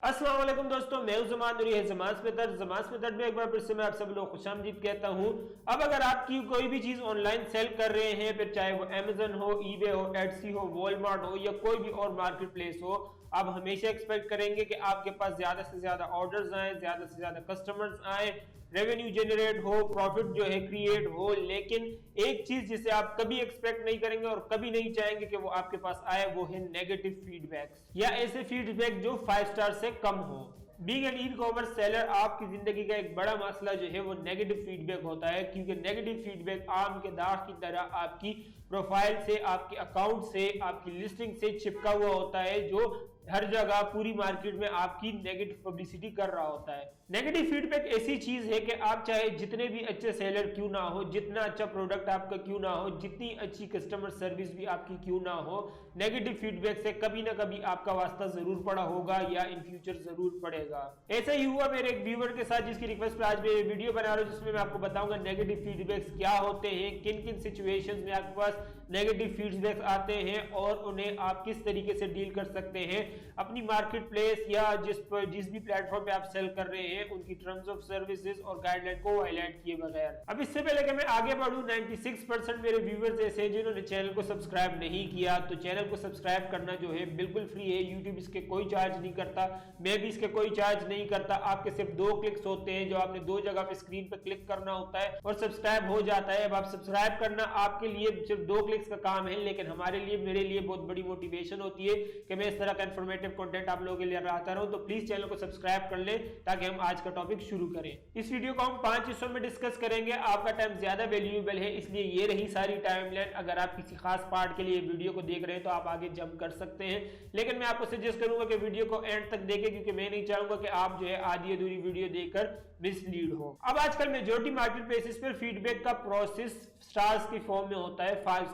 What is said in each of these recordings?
अस्सलाम वालेकुम दोस्तों, मैं हूं ज़मान और ये है ज़मान में एक बार फिर से मैं आप सब लोग खुशामदीद कहता हूं। अब अगर आपकी कोई भी चीज ऑनलाइन सेल कर रहे हैं, फिर चाहे वो अमेजन हो, ईबे हो, एटसी हो, वॉलमार्ट हो या कोई भी और मार्केट प्लेस हो, आप हमेशा एक्सपेक्ट करेंगे कि आपके पास ज्यादा से ज्यादा ऑर्डर्स आए, ज्यादा से ज्यादा कस्टमर्स आए, रेवेन्यू जनरेट हो, प्रॉफिट जो है क्रिएट हो। लेकिन एक चीज जिसे आप कभी एक्सपेक्ट नहीं करेंगे और कभी नहीं चाहेंगे कि वो आपके पास आए, वो है नेगेटिव फीडबैक्स या ऐसे फीडबैक जो 5 स्टार से कम हो। Being an e commerce seller, आपकी जिंदगी का एक बड़ा मसला जो है वो नेगेटिव फीडबैक होता है, क्योंकि नेगेटिव फीडबैक आम के दाग की तरह आपकी प्रोफाइल से, आपके अकाउंट से, आपकी लिस्टिंग से चिपका हुआ होता है, जो हर जगह पूरी मार्केट में आपकी नेगेटिव पब्लिसिटी कर रहा होता है। नेगेटिव फीडबैक ऐसी चीज है कि आप चाहे जितने भी अच्छे सेलर क्यों ना हो, जितना अच्छा प्रोडक्ट आपका क्यों ना हो, जितनी अच्छी कस्टमर सर्विस भी आपकी क्यों ना हो, नेगेटिव फीडबैक से कभी ना कभी आपका वास्ता जरूर पड़ा होगा या इन फ्यूचर जरूर पड़ेगा। ऐसा ही हुआ मेरे एक व्यूअर के साथ, जिसकी रिक्वेस्ट पर आज मैं वीडियो बना रहा हूं, जिसमें मैं आपको बताऊंगा नेगेटिव फीडबैक्स क्या होते हैं, किन किन सिचुएशंस में आपके पास नेगेटिव फीडबैक्स आते हैं और उन्हें आप किस तरीके से डील कर सकते हैं अपनी मार्केट प्लेस या जिस भी प्लेटफॉर्म पे आप सेल कर रहे हैं, उनकी टर्म्स ऑफ सर्विसेज और गाइडलाइन को हाईलाइट किए बगैर। अब इससे पहले कि मैं आगे बढ़ूं, 96% मेरे व्यूअर्स ऐसे हैं जिन्होंने चैनल को सब्सक्राइब नहीं किया, तो चैनल को सब्सक्राइब करना जो है बिल्कुल फ्री है। यूट्यूब इसके कोई चार्ज नहीं करता, मैं भी इसके कोई चार्ज नहीं करता। आपके सिर्फ 2 क्लिक्स होते हैं, जो आपने 2 जगह पे स्क्रीन पर क्लिक करना होता है और सब्सक्राइब हो जाता है। अब आप सब्सक्राइब करना आपके लिए सिर्फ 2 क्लिक्स का काम है, लेकिन हमारे लिए, मेरे लिए बहुत बड़ी मोटिवेशन होती है कि मैं इस तरह का इंफॉर्मेटिव कंटेंट आप लोगों के लिए लाता रहूं। तो प्लीज चैनल को सब्सक्राइब कर ले ताकि हम आज का टॉपिक शुरू करें। इस वीडियो को हम 5 हिस्सों में डिस्कस करेंगे। आपका टाइम ज्यादा वैल्यूएबल है, इसलिए ये रही सारी टाइमलाइन। अगर आप किसी खास पार्ट के लिए वीडियो को देख रहे हैं तो आप आगे जंप कर सकते हैं, लेकिन मैं आपको सजेस्ट करूंगा कि वीडियो को एंड तक देखें, क्योंकि मैं नहीं चाहूंगा कि आप जो है आधी अधूरी वीडियो देखकर मिसलीड हो। अब आजकल मेजॉरिटी मार्केट प्लेसेस पर फीडबैक का प्रोसेस स्टार्स की फॉर्म में होता है। 5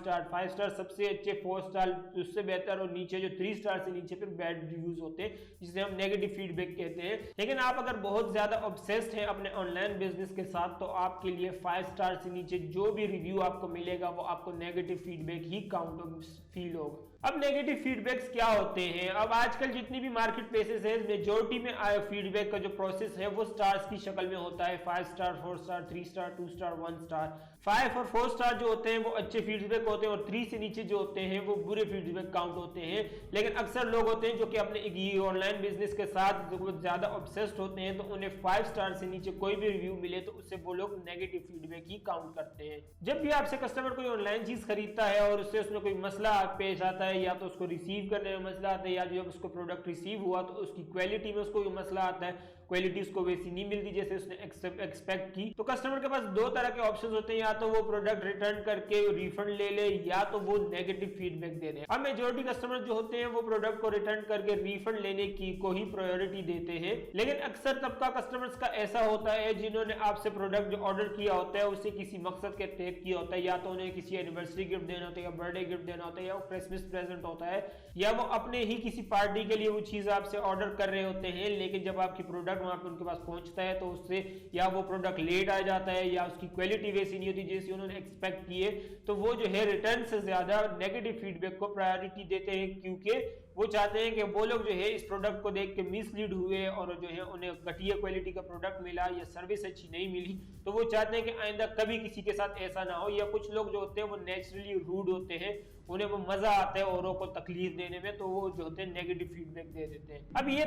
स्टार सबसे अच्छे, 4 स्टार उससे बेहतर, और नीचे जो 3 स्टार से नीचे फिर बैड रिव्यूज होते हैं, जिसे हम नेगेटिव फीडबैक कहते हैं। लेकिन आप अगर बहुत ज्यादा ऑब्सेस्ड हैं अपने ऑनलाइन बिजनेस के साथ, तो आपके लिए 5 स्टार से नीचे जो भी रिव्यू आपको मिलेगा वो आपको नेगेटिव फीडबैक ही काउंट फील होगा। अब नेगेटिव फीडबैक्स क्या होते हैं? अब आजकल जितनी भी मार्केट प्लेसेस है, मेजॉरिटी में फीडबैक का जो प्रोसेस है वो स्टार्स की शक्ल में होता है। 5 star, 4 star, 3 star, 2 star, 1 star. 5 और 4 स्टार जो होते हैं वो अच्छे फीडबैक होते हैं, और 3 से नीचे जो होते हैं वो बुरे फीडबैक काउंट होते हैं। लेकिन अक्सर लोग होते हैं जो कि अपने ऑनलाइन बिजनेस के साथ जो ज्यादा ऑब्सेस्ड होते हैं, तो उन्हें 5 स्टार से नीचे कोई भी रिव्यू मिले तो उससे वो लोग नेगेटिव फीडबैक ही काउंट करते हैं। जब भी आपसे कस्टमर कोई ऑनलाइन चीज खरीदता है और उससे उसमें कोई मसला पेश आता है, या तो उसको रिसीव करने में मसला आता है, या जब उसको प्रोडक्ट रिसीव हुआ तो उसकी क्वालिटी में उसको मसला आता है, क्वालिटी उसको वैसी नहीं मिलती जैसे उसने एक्सपेक्ट की, तो कस्टमर के पास 2 तरह के ऑप्शंस होते हैं, या तो वो प्रोडक्ट रिटर्न करके रिफंड ले ले, या तो वो नेगेटिव फीडबैक दे दे। अब मेजॉरिटी कस्टमर जो होते हैं वो प्रोडक्ट को रिटर्न करके रिफंड लेने की को ही प्रायोरिटी देते हैं। लेकिन अक्सर तबका कस्टमर्स का ऐसा होता है जिन्होंने आपसे प्रोडक्ट जो ऑर्डर किया होता है उसे किसी मकसद के तहत किया होता है, या तो उन्हें किसी एनिवर्सरी गिफ्ट देना होता है, या बर्थडे गिफ्ट देना होता है, या क्रिसमस प्रेजेंट होता है, या वो अपने ही किसी पार्टी के लिए वो चीज आपसे ऑर्डर कर रहे होते हैं। लेकिन जब आपकी प्रोडक्ट वहां पे उनके पास पहुंचता है तो उससे या वो प्रोडक्ट लेट आ जाता है, या उसकी क्वालिटी वैसी नहीं होती जैसी उन्होंने एक्सपेक्ट की है, तो वो जो है रिटर्न से ज्यादा नेगेटिव फीडबैक को प्रायोरिटी देते हैं, क्योंकि वो चाहते हैं कि वो लोग जो है इस प्रोडक्ट को देख के मिसलीड हुए और जो है उन्हें घटिया क्वालिटी का प्रोडक्ट मिला या सर्विस अच्छी नहीं मिली, तो वो चाहते हैं कि आइंदा कभी किसी के साथ ऐसा ना हो। या कुछ लोग जो होते हैं वो नेचुरली रूड होते हैं, उन्हें वो मजा आता है औरों को तकलीफ देने में, तो वो जो होते हैं नेगेटिव फीडबैक दे देते हैं। अब ये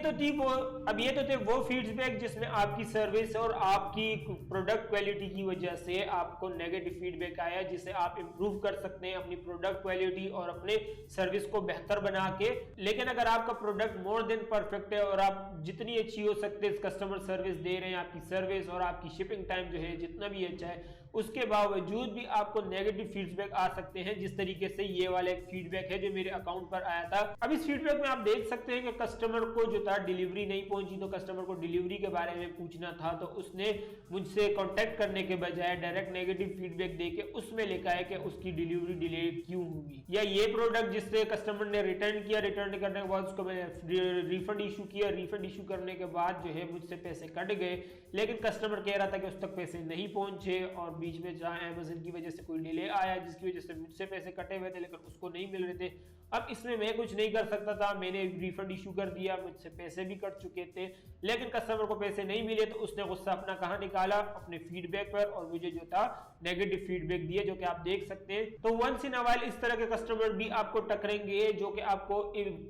तो थे वो फीडबैक जिसमें आपकी सर्विस और आपकी प्रोडक्ट क्वालिटी की वजह से आपको नेगेटिव फीडबैक आया, जिसे आप इंप्रूव कर सकते हैं अपनी प्रोडक्ट क्वालिटी और अपने सर्विस को बेहतर बना के। लेकिन अगर आपका प्रोडक्ट मोर देन परफेक्ट है और आप जितनी अच्छी हो सकते हैं कस्टमर सर्विस दे रहे हैं, आपकी सर्विस और आपकी शिपिंग टाइम जो है जितना भी अच्छा है, उसके बावजूद भी आपको नेगेटिव फीडबैक आ सकते हैं, जिस तरीके से ये वाला एक फीडबैक है जो मेरे अकाउंट पर आया था। अब इस फीडबैक में आप देख सकते हैं कि कस्टमर को जो था डिलीवरी नहीं पहुंची, तो कस्टमर को डिलीवरी के बारे में पूछना था, तो उसने मुझसे कांटेक्ट करने के बजाय डायरेक्ट नेगेटिव फीडबैक देके उसमें लिखा है कि उसकी डिलीवरी डिले क्यों हुई, या ये प्रोडक्ट जिससे कस्टमर ने रिटर्न किया, रिटर्न करने के बाद उसको मैंने रिफंड इशू किया, रिफंड इशू करने के बाद जो है मुझसे पैसे कट गए, लेकिन कस्टमर कह रहा था कि उस तक पैसे नहीं पहुंचे, और बीच में जहां अमेज़न की वजह से कोई डिले आया जिसकी वजह से मुझसे पैसे कटे हुए थे लेकिन उसको नहीं मिल रहे थे, अब इसमें मैं कुछ नहीं कर सकता था, मैंने रिफंड इशू कर दिया, मुझसे पैसे भी कट चुके थे, लेकिन कस्टमर को पैसे नहीं मिले तो उसने गुस्सा अपना कहाँ निकाला, अपने फीडबैक पर, और मुझे जो था नेगेटिव फीडबैक दिया, जो कि आप देख सकते हैं। तो वंस इन अ व्हाइल इस तरह के कस्टमर भी आपको टकरेंगे जो कि आपको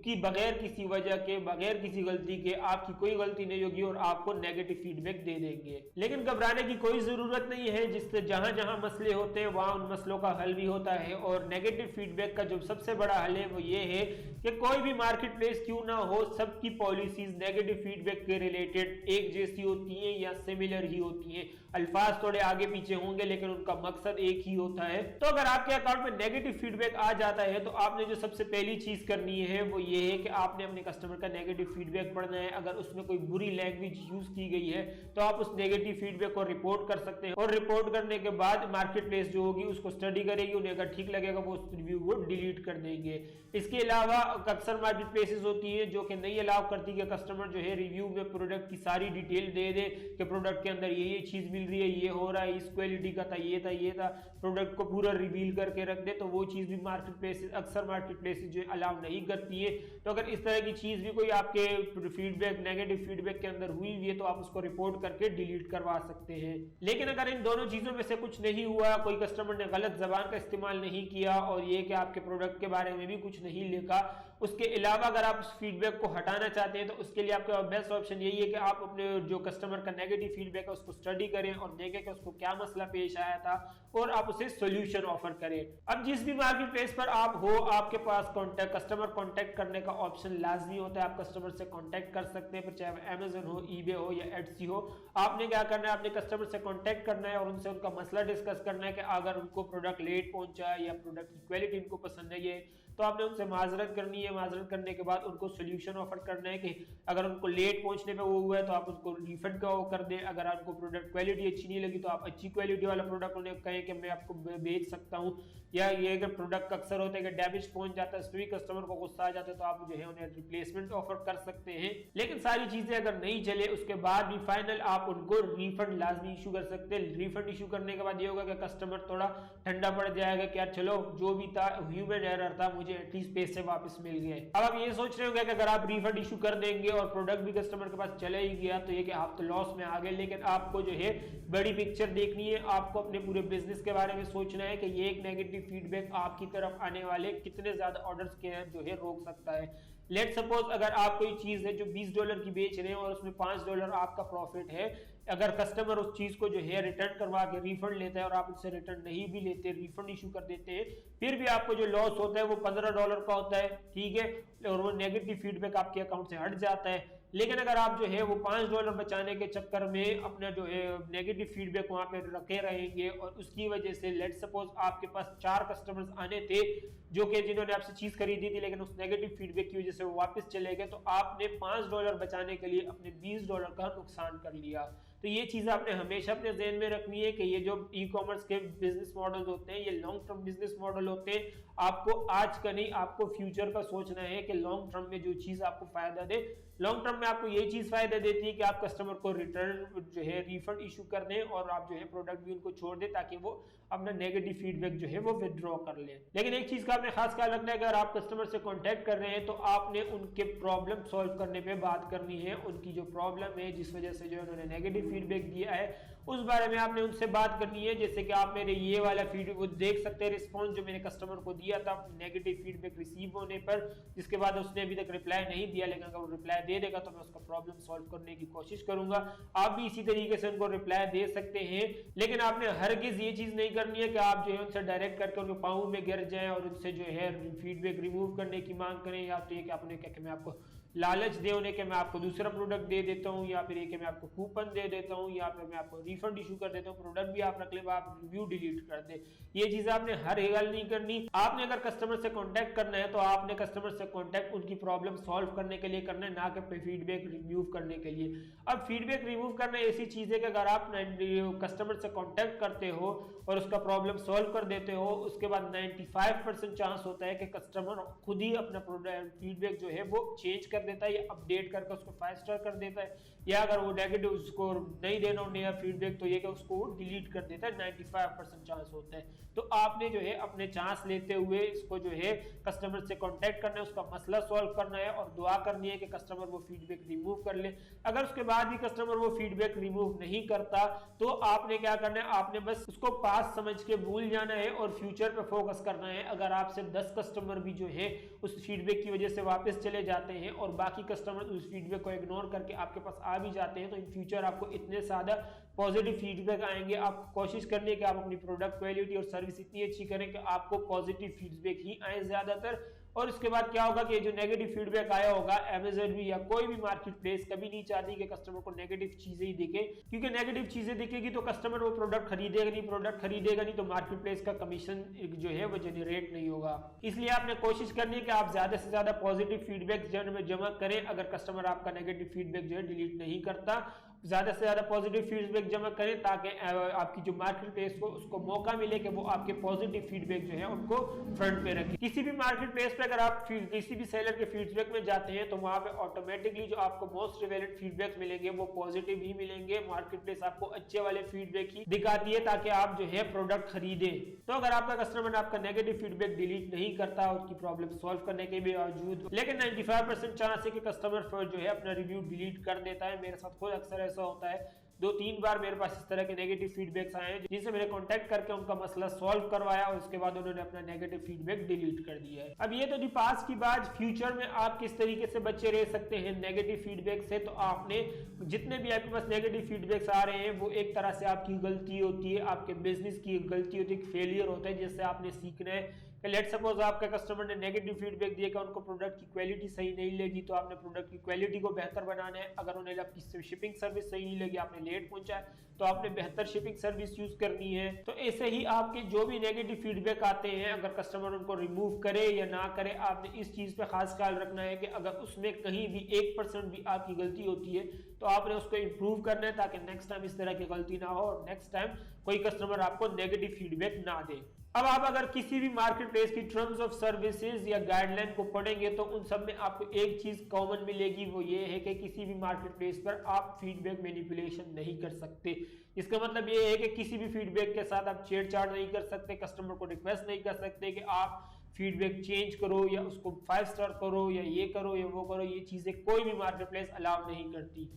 की बगैर किसी वजह के, बगैर किसी गलती के, आपकी कोई गलती नहीं होगी और आपको नेगेटिव फीडबैक दे देंगे। लेकिन घबराने की कोई जरूरत नहीं है, जिससे जहां जहां मसले होते हैं वहां उन मसलों का हल भी होता है। और नेगेटिव फीडबैक का जो सबसे बड़ा हल है वो ये है कि कोई भी मार्केट प्लेस क्यों ना हो, सबकी पॉलिसीज नेगेटिव फीडबैक के रिलेटेड एक जैसी होती हैं या सिमिलर ही होती हैं। अल्फाज थोड़े आगे पीछे होंगे लेकिन उनका मकसद एक ही होता है। तो अगर आपके अकाउंट में नेगेटिव फीडबैक आ जाता है तो आपने जो सबसे पहली चीज करनी है वो ये है कि आपने अपने कस्टमर का नेगेटिव फीडबैक पढ़ना है। अगर उसमें कोई बुरी लैंग्वेज यूज की गई है तो आप उस नेगेटिव फीडबैक को रिपोर्ट कर सकते हैं, और रिपोर्ट करने के बाद मार्केट प्लेस जो होगी उसको स्टडी करेगी, उन्हें अगर ठीक लगेगा वो उस रिव्यू को डिलीट कर देंगे। इसके अलावा अक्सर मार्केट प्लेसेस होती हैं जो कि नहीं अलाउ करती कि कस्टमर जो है रिव्यू में प्रोडक्ट की सारी डिटेल दे दे कि प्रोडक्ट के अंदर ये चीज मिल रही है, ये हो रहा है, इस क्वालिटी का था, ये था, प्रोडक्ट को पूरा रिवील करके रख दे। तो वो चीज भी मार्केट प्लेसेस, अक्सर मार्केट प्लेसेस जो अलाउ नहीं करती है। तो अगर इस तरह की चीज भी कोई आपके फीडबैक, नेगेटिव फीडबैक के अंदर हुई है तो आप उसको रिपोर्ट करके डिलीट करवा सकते हैं। लेकिन अगर इन दोनों चीजों में से कुछ नहीं हुआ, कोई कस्टमर ने गलत जबान का इस्तेमाल नहीं किया और ये कि आपके प्रोडक्ट के बारे में भी कुछ नहीं लिखा, उसके अलावा अगर आप उस फीडबैक को हटाना चाहते हैं तो उसके लिए आपका बेस्ट ऑप्शन यही है कि आप अपने जो कस्टमर का नेगेटिव फीडबैक है उसको स्टडी करें और देखें कि उसको क्या मसला पेश आया था और आप उसे सॉल्यूशन ऑफर करें। अब जिस भी मार्केट प्लेस पर आप हो, आपके पास कस्टमर कांटेक्ट करने का ऑप्शन लाजमी होता है। आप कस्टमर से कांटेक्ट कर सकते हैं, फिर चाहे वो अमेजन हो, ईबे हो या एडसी हो। आपने क्या करना है, अपने कस्टमर से कांटेक्ट करना है और उनसे उनका मसला डिस्कस करना है कि अगर उनको प्रोडक्ट लेट पहुंचा है या प्रोडक्ट की क्वालिटी उनको पसंद नहीं है तो आपने उनसे माजरत करनी है। माजरत करने के बाद उनको सोल्यूशन ऑफर करना है कि अगर उनको लेट पहुंचने पे वो हुआ है तो आप उनको रिफंड का वो कर दें। अगर आपको प्रोडक्ट क्वालिटी अच्छी नहीं लगी तो आप अच्छी क्वालिटी वाला प्रोडक्ट उन्हें कहें कि मैं आपको बेच सकता हूं। या ये अगर प्रोडक्ट अक्सर होता है कि डैमेज पहुंच जाता है, इस पर भी कस्टमर को गुस्सा आ जाता है तो आप जो है उन्हें रिप्लेसमेंट ऑफर कर सकते हैं। लेकिन सारी चीजें अगर नहीं चले उसके बाद भी फाइनल आप उनको रिफंड लाजमी इशू कर सकते हैं। रिफंड इशू करने के बाद ये होगा कि कस्टमर थोड़ा ठंडा पड़ जाएगा कि यार चलो जो भी था ह्यूमन एरर था, मुझे एटलीस्ट पैसे वापस मिल गए। अब आप ये सोच रहे होंगे कि अगर आप रिफंड इशू कर देंगे और प्रोडक्ट भी कस्टमर के पास चला ही गया तो ये कि आप तो लॉस में आ गए। लेकिन आपको जो है बड़ी पिक्चर देखनी है, आपको अपने पूरे बिजनेस के बारे में सोचना है कि ये एक नेगेटिव फीडबैक आपकी तरफ आने वाले कितने ज्यादा ऑर्डर्स के जो है रोक सकता है। लेट सपोज अगर आप कोई चीज है जो $20 की बेच रहे हैं और उसमें $5 आपका प्रॉफिट है, अगर कस्टमर उस चीज को जो है रिटर्न करवा के रिफंड लेता है और आप उससे रिटर्न नहीं भी लेते, रिफंड इशू कर देते हैं, फिर भी आपको जो लॉस होता है वो $15 का होता है, ठीक है, और वो नेगेटिव फीडबैक आपके अकाउंट से हट जाता है। लेकिन अगर आप जो है वो $5 बचाने के चक्कर में अपना जो है नेगेटिव फीडबैक वहां पे रखे रहेंगे और उसकी वजह से लेट सपोज आपके पास 4 कस्टमर्स आने थे जो कि जिन्होंने आपसे चीज खरीदी थी लेकिन उस नेगेटिव फीडबैक की वजह से वो वापस चले गए, तो आपने $5 बचाने के लिए अपने $20 का नुकसान कर लिया। तो ये चीज आपने हमेशा अपने ज़हन में रखनी है कि ये जो ई कॉमर्स के बिजनेस मॉडल होते हैं ये लॉन्ग टर्म बिजनेस मॉडल होते हैं। आपको आज का नहीं, आपको फ्यूचर का सोचना है कि लॉन्ग टर्म में जो चीज आपको फायदा दे। लॉन्ग टर्म में आपको ये चीज फायदा देती है कि आप कस्टमर को रिटर्न जो है रिफंड इशू कर दें और आप जो है प्रोडक्ट भी उनको छोड़ दें ताकि वो अपना नेगेटिव फीडबैक जो है वो विदड्रॉ कर ले। लेकिन एक चीज का आपने खास ख्याल रखना है, अगर आप कस्टमर से कांटेक्ट कर रहे हैं तो आपने उनके प्रॉब्लम सॉल्व करने पे बात करनी है। उनकी जो प्रॉब्लम है जिस वजह से जो उन्होंने नेगेटिव फीडबैक दिया है उस बारे में आपने उनसे बात करनी है। जैसे कि आप मेरे ये वाला फीडबैक वो देख सकते हैं, रिस्पॉन्स जो मैंने कस्टमर को दिया था नेगेटिव फीडबैक रिसीव होने पर, जिसके बाद उसने अभी तक रिप्लाई नहीं दिया, लेकिन अगर वो रिप्लाई दे देगा तो मैं उसका प्रॉब्लम सॉल्व करने की कोशिश करूंगा। आप भी इसी तरीके से उनको रिप्लाई दे सकते हैं, लेकिन आपने हरगिज ये चीज नहीं करनी है कि आप जो है उनसे डायरेक्ट करके उनके पाँव में गिर जाएं और उनसे जो है फीडबैक रिमूव करने की मांग करें, या तो ये कि आपने क्या कि मैं आपको लालच दे उन्हें कि मैं आपको दूसरा प्रोडक्ट दे देता हूं, या फिर ये कि मैं आपको कूपन दे देता हूं, या फिर मैं आपको रिफंड इशू कर देता हूं, प्रोडक्ट भी आप रख ले, आप रिव्यू डिलीट कर दे। ये चीज आपने हर गल नहीं करनी। आपने अगर कस्टमर से कांटेक्ट करना है तो आपने कस्टमर से कांटेक्ट उनकी प्रॉब्लम सॉल्व करने के लिए करना है, ना कि फीडबैक रिमूव करने के लिए। अब फीडबैक रिमूव करना ऐसी चीज है कि अगर आप कस्टमर से कांटेक्ट करते हो और उसका प्रॉब्लम सॉल्व कर देते हो, उसके बाद 95% चांस होता है कि कस्टमर खुद ही अपना फीडबैक जो है वो चेंज कर देता है या अपडेट करके उसको 5 स्टार कर देता है, या अगर वो नेगेटिव उसको नहीं देना उन्हें फीडबैक तो ये कि उसको डिलीट कर देता है। 95% चांस होता है। तो आपने जो है अपने चांस लेते हुए इसको जो है कस्टमर से कांटेक्ट करना है, उसका मसला सॉल्व करना है और दुआ करनी है कि कस्टमर वो फीडबैक रिमूव कर ले। अगर उसके बाद भी कस्टमर वो फीडबैक रिमूव नहीं करता तो आपने क्या करना है, आपने बस उसको पास समझ के भूल जाना है और फ्यूचर पे फोकस करना है। अगर आपसे 10 कस्टमर भी जो है उस फीडबैक की वजह से वापस चले जाते हैं और बाकी कस्टमर उस फीडबैक को इग्नोर करके आपके पास आ भी जाते हैं, तो इन फ्यूचर आपको इतने ज्यादा पॉजिटिव फीडबैक आएंगे। आप कोशिश करनी है कि आप अपनी प्रोडक्ट क्वालिटी और सर्विस इतनी अच्छी करें कि आपको पॉजिटिव फीडबैक ही आए ज्यादातर। और इसके बाद क्या होगा कि जो नेगेटिव फीडबैक आया होगा, अमेज़न भी या कोई भी मार्केट प्लेस कभी नहीं चाहती कि कस्टमर को नेगेटिव चीजें ही दिखे, क्योंकि नेगेटिव चीजें दिखेगी तो कस्टमर वो प्रोडक्ट खरीदेगा नहीं, प्रोडक्ट खरीदेगा नहीं तो मार्केट प्लेस का कमीशन जो है वो जनरेट नहीं होगा। इसलिए आपने कोशिश करनी है कि आप ज्यादा से ज्यादा पॉजिटिव फीडबैक जमा करें। अगर कस्टमर आपका नेगेटिव फीडबैक जो है डिलीट नहीं करता, ज्यादा से ज्यादा पॉजिटिव फीडबैक जमा करें ताकि आपकी जो मार्केट प्लेस को उसको मौका मिले कि वो आपके पॉजिटिव फीडबैक जो है उनको फ्रंट पे रखें। किसी भी मार्केट प्लेस पे अगर आप किसी भी सेलर के फीडबैक में जाते हैं तो वहां पे ऑटोमेटिकली जो आपको मोस्ट रिलेवेंट फीडबैक मिलेंगे वो पॉजिटिव ही मिलेंगे। मार्केट प्लेस आपको अच्छे वाले फीडबैक ही दिखाती है ताकि आप जो है प्रोडक्ट खरीदे। तो अगर आपका कस्टमर आपका नेगेटिव फीडबैक डिलीट नहीं करता उसकी प्रॉब्लम सॉल्व करने के बावजूद, लेकिन 95% चांस है कि कस्टमर जो है अपना रिव्यू डिलीट कर देता है। मेरे साथ खुद अक्सर ऐसा होता है, 2-3 बार मेरे पास इस तरह के नेगेटिव फीडबैक्स आए हैं जिनसे मैंने कांटेक्ट करके उनका मसला सॉल्व करवाया और उसके बाद उन्होंने अपना नेगेटिव फीडबैक डिलीट कर दिया है। अब ये तो थी पास्ट की बात। फ्यूचर में आप किस तरीके से बचे रह सकते हैं नेगेटिव फीडबैक से, तो आपने जितने भी आपके पास नेगेटिव फीडबैक्स आ रहे हैं वो एक तरह से आपकी गलती होती है, आपके बिजनेस की गलती होती है, फेलियर होता है जिससे आपने सीखना है। लेट सपोज आपका कस्टमर ने नेगेटिव फीडबैक दिया कि उनको प्रोडक्ट की क्वालिटी सही नहीं लगी, तो आपने प्रोडक्ट की क्वालिटी को बेहतर बनाना है। अगर उन्हें आपकी शिपिंग सर्विस सही नहीं लगी, आपने लेट पहुंचा तो आपने बेहतर शिपिंग सर्विस यूज करनी है। तो ऐसे ही आपके जो भी नेगेटिव फीडबैक आते हैं अगर कस्टमर उनको रिमूव करे या ना करे, आपने इस चीज पे खास ख्याल रखना है कि अगर उसमें कहीं भी 1% भी आपकी गलती होती है तो आपने उसको इंप्रूव करना है ताकि नेक्स्ट टाइम इस तरह की गलती ना हो और नेक्स्ट टाइम कोई कस्टमर आपको नेगेटिव फीडबैक ना दे। अब आप अगर किसी भी मार्केट प्लेस की टर्म्स ऑफ सर्विसेज या गाइडलाइन को पढ़ेंगे तो उन सब में आपको एक चीज कॉमन मिलेगी, वो ये है कि किसी भी मार्केट प्लेस पर आप फीडबैक मैनिपुलेशन नहीं कर सकते। इसका मतलब ये है कि किसी भी फीडबैक के साथ आप छेड़छाड़ नहीं कर सकते, कस्टमर को रिक्वेस्ट नहीं कर सकते कि आप फीडबैक चेंज करो या उसको 5 स्टार करो या ये करो या वो करो। ये चीजें कोई भी मार्केट प्लेस अलाउ नहीं करती।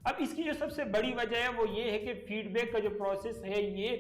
अब इसकी जो सबसे बड़ी वजह है वो ये है कि फीडबैक का जो प्रोसेस है ये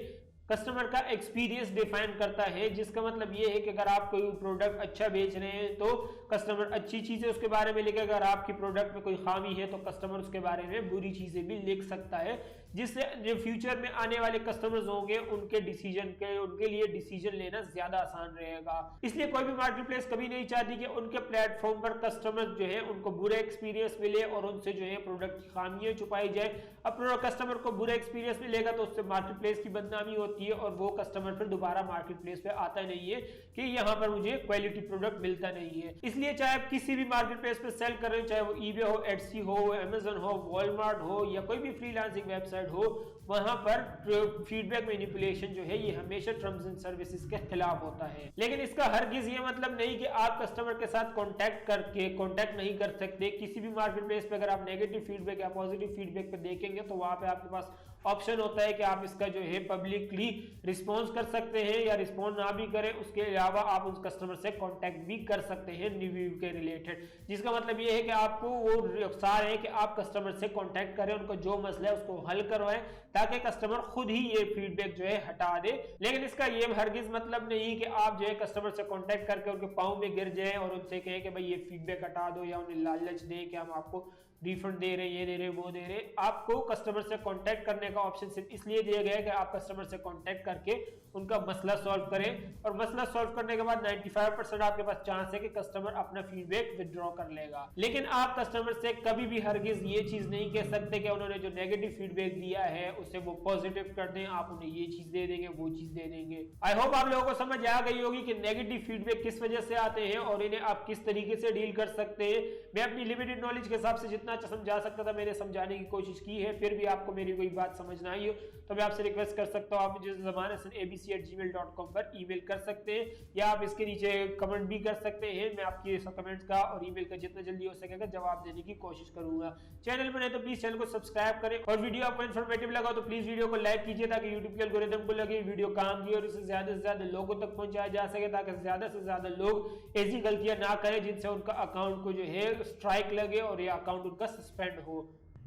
कस्टमर का एक्सपीरियंस डिफाइन करता है, जिसका मतलब ये है कि अगर आप कोई प्रोडक्ट अच्छा बेच रहे हैं तो कस्टमर अच्छी चीजें उसके बारे में लिखेगा, अगर आपकी प्रोडक्ट में कोई खामी है तो कस्टमर उसके बारे में बुरी चीजें भी लिख सकता है, जिससे जो फ्यूचर में आने वाले कस्टमर्स होंगे उनके लिए डिसीजन लेना ज्यादा आसान रहेगा। इसलिए कोई भी मार्केट प्लेस कभी नहीं चाहती कि उनके प्लेटफॉर्म पर कस्टमर जो है उनको बुरा एक्सपीरियंस मिले और उनसे जो है प्रोडक्ट की खामियां छुपाई जाए। अब कस्टमर को बुरा एक्सपीरियंस मिलेगा तो उससे मार्केट प्लेस की बदनामी होती है और वो कस्टमर फिर दोबारा मार्केट प्लेस पे आता नहीं है कि यहाँ पर मुझे क्वालिटी प्रोडक्ट मिलता नहीं है। इसलिए चाहे आप किसी भी मार्केट प्लेस पे सेल कर रहे हो, चाहे वो ईबे हो, एडसी हो, अमेज़न हो, वॉलमार्ट हो या कोई भी फ्रीलांसिंग वेबसाइट हो, वहां पर फीडबैक मैनिपुलेशन जो है ये हमेशा टर्म्स एंड सर्विसेज के खिलाफ होता है। लेकिन इसका हरगिज ये मतलब नहीं कि आप कस्टमर के साथ कांटेक्ट नहीं कर सकते। किसी भी मार्केट प्लेस पे अगर आप नेगेटिव फीडबैक या पॉजिटिव फीडबैक पे देखेंगे तो वहां पे आपके पास ऑप्शन होता है कि आप इसका जो है पब्लिकली रिस्पॉन्स कर सकते हैं या रिस्पॉन्स ना भी करें। उसके अलावा आप उस कस्टमर से कांटेक्ट भी कर सकते हैं रिव्यू के रिलेटेड, जिसका मतलब ये है कि आपको वो रफ्तार है कि आप कस्टमर से कांटेक्ट करें, उनको जो मसला है उसको हल करवाएं ताकि कस्टमर खुद ही ये फीडबैक जो है हटा दे। लेकिन इसका ये हरगिज मतलब नहीं कि आप जो है कस्टमर से कांटेक्ट करके उनके पाँव में गिर जाएं और उनसे कहें कि भाई ये फीडबैक हटा दो या उन्हें लालच दें कि हम आपको रिफंड दे रहे, ये दे रहे, वो दे रहे। आपको कस्टमर से कांटेक्ट करने का ऑप्शन सिर्फ इसलिए दिया गया है कि आप कस्टमर से कांटेक्ट करके उनका मसला सॉल्व करें और मसला सॉल्व करने के बाद 95% आपके पास चांस है कि कस्टमर अपना फीडबैक विथड्रॉ कर लेगा। लेकिन आप कस्टमर से कभी भी हरगिज ये चीज नहीं कह सकते कि उन्होंने जो नेगेटिव फीडबैक दिया है उसे वो पॉजिटिव कर दें, आप उन्हें ये चीज दे देंगे, वो चीज दे देंगे। आई होप आप लोगों को समझ आ गई होगी कि नेगेटिव फीडबैक किस वजह से आते हैं और इन्हें आप किस तरीके से डील कर सकते हैं। मैं अपनी लिमिटेड नॉलेज के हिसाब से जितना समझा सकता था मैंने समझाने की कोशिश की है। फिर भी आपको मेरी कोई बात समझ ना आई हो तो मैं आपसे रिक्वेस्ट कर सकता हूँ, आप मुझे ज़माने से ABC abc@gmail.com पर ईमेल कर सकते हैं, या आप इसके नीचे कमेंट भी कर सकते हैं। मैं आपके कमेंट्स का और ईमेल का जितना जल्दी हो सकेगा जवाब देने की कोशिश करूंगा। चैनल पर नहीं तो प्लीज चैनल को सब्सक्राइब करें, और वीडियो आपको इन्फॉर्मेटिव लगा तो प्लीज वीडियो को लाइक कीजिए ताकि यूट्यूब के एल्गोरिथम को लगे वीडियो काम की और इसे ज्यादा से ज्यादा लोगों तक पहुंचाया जा सके, ताकि ज्यादा से ज्यादा लोग ऐसी गलतियां ना करें जिनसे उनका अकाउंट को जो है स्ट्राइक लगे और ये अकाउंट उनका सस्पेंड हो।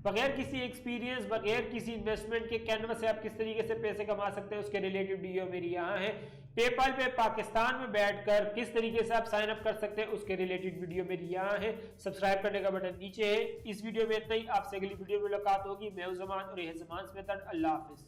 बगैर किसी एक्सपीरियंस, बगैर किसी इन्वेस्टमेंट के कैनवा से आप किस तरीके से पैसे कमा सकते हैं उसके रिलेटेड वीडियो मेरी यहाँ है। पेपाल पे पाकिस्तान में बैठकर किस तरीके से आप साइन अप कर सकते हैं उसके रिलेटेड वीडियो मेरी यहाँ है। सब्सक्राइब करने का बटन नीचे है। इस वीडियो में इतना ही, आपसे अगली वीडियो में मुलाकात होगी। मैं हूं ज़मान और ये है ज़मान्स मेथड। अल्लाह हाफिज।